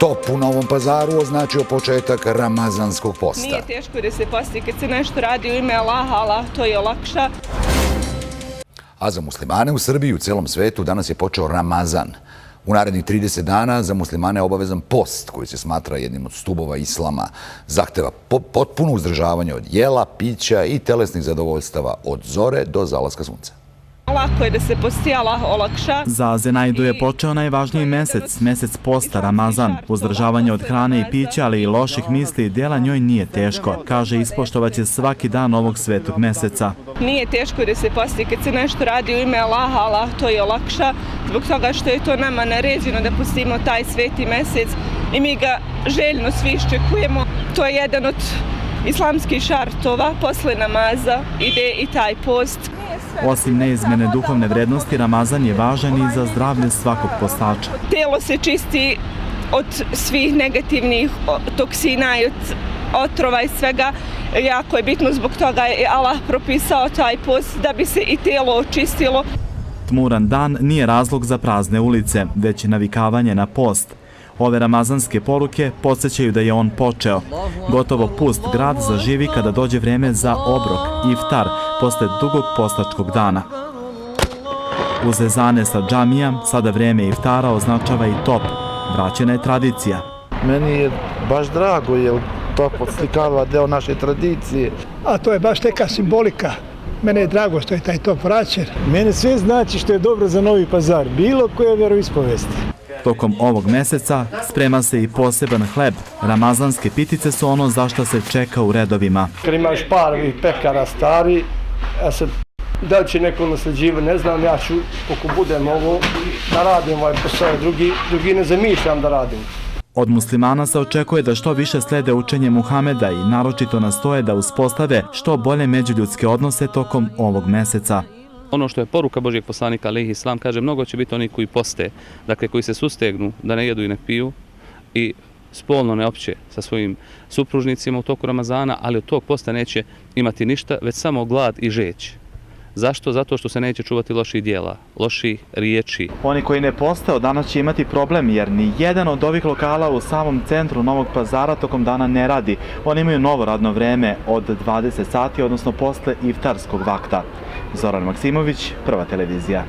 Top u Novom Pazaru označio početak ramazanskog posta. Nije teško da se posti kad se nešto radi u ime Allaha, Allah to je olakša. A za muslimane u Srbiji i u celom svetu danas je počeo Ramazan. U narednih 30 dana za muslimane je obavezan post koji se smatra jednim od stubova islama. Zahteva potpuno uzdržavanje od jela, pića i telesnih zadovoljstava od zore do zalaska sunca. Lako je da se posti, Allah olakša. Za Zenajdu je počeo najvažniji mesec posta, Ramazan. Uzdržavanje od hrane i pića, ali i loših misli i djela njoj nije teško. Kaže, ispoštovaće svaki dan ovog svetog meseca. Nije teško da se posti kad se nešto radi u ime Allaha, Allah to je olakša. Zbog toga što je to nama naređeno da postimo taj sveti mesec i mi ga željno svi iščekujemo. To je jedan od islamskih šartova, posle namaza ide i taj post. Osim neizmjene duhovne vrednosti, Ramazan je važan i za zdravlje svakog postača. Telo se čisti od svih negativnih toksina i od otrova i svega. Jako je bitno, zbog toga je Allah propisao taj post da bi se i telo očistilo. Tmuran dan nije razlog za prazne ulice, već navikavanje na post. Ove ramazanske poruke podsjećaju da je on počeo. Gotovo pust grad zaživi kada dođe vreme za obrok, iftar, posle dugog postačkog dana. Uz ezane sa džamija, sada vreme iftara označava i top. Vraćena je tradicija. Meni je baš drago jer top odslikava deo naše tradicije. A to je baš neka simbolika. Mene je drago što je taj top vraćen. Mene sve znači što je dobro za Novi Pazar, bilo koje veroispovesti. Tokom ovog meseca sprema se i poseban hleb. Ramazanske pitice su ono za što se čeka u redovima. Kad imaš par pekara stari, ja se da li će neko nasljeđivati, ne znam, ja ću, ako budem ovo, da radim ovaj posao, drugi ne zamišljam da radim. Od muslimana se očekuje da što više slede učenje Muhameda i naročito nastoje da uspostave što bolje međuljudske odnose tokom ovog meseca. Ono što je poruka Božijeg poslanika alejhi selam, kaže, mnogo će biti oni koji poste, dakle koji se sustegnu da ne jedu i ne piju i spolno ne opće sa svojim supružnicima u toku Ramazana, ali od tog posta neće imati ništa, već samo glad i žeć. Zašto? Zato što se neće čuvati loših dijela, loših riječi. Oni koji ne poste od danas će imati problem jer ni jedan od ovih lokala u samom centru Novog Pazara tokom dana ne radi. Oni imaju novo radno vreme od 20 sati, odnosno posle iftarskog vakta. Zoran Maksimović, Prva televizija.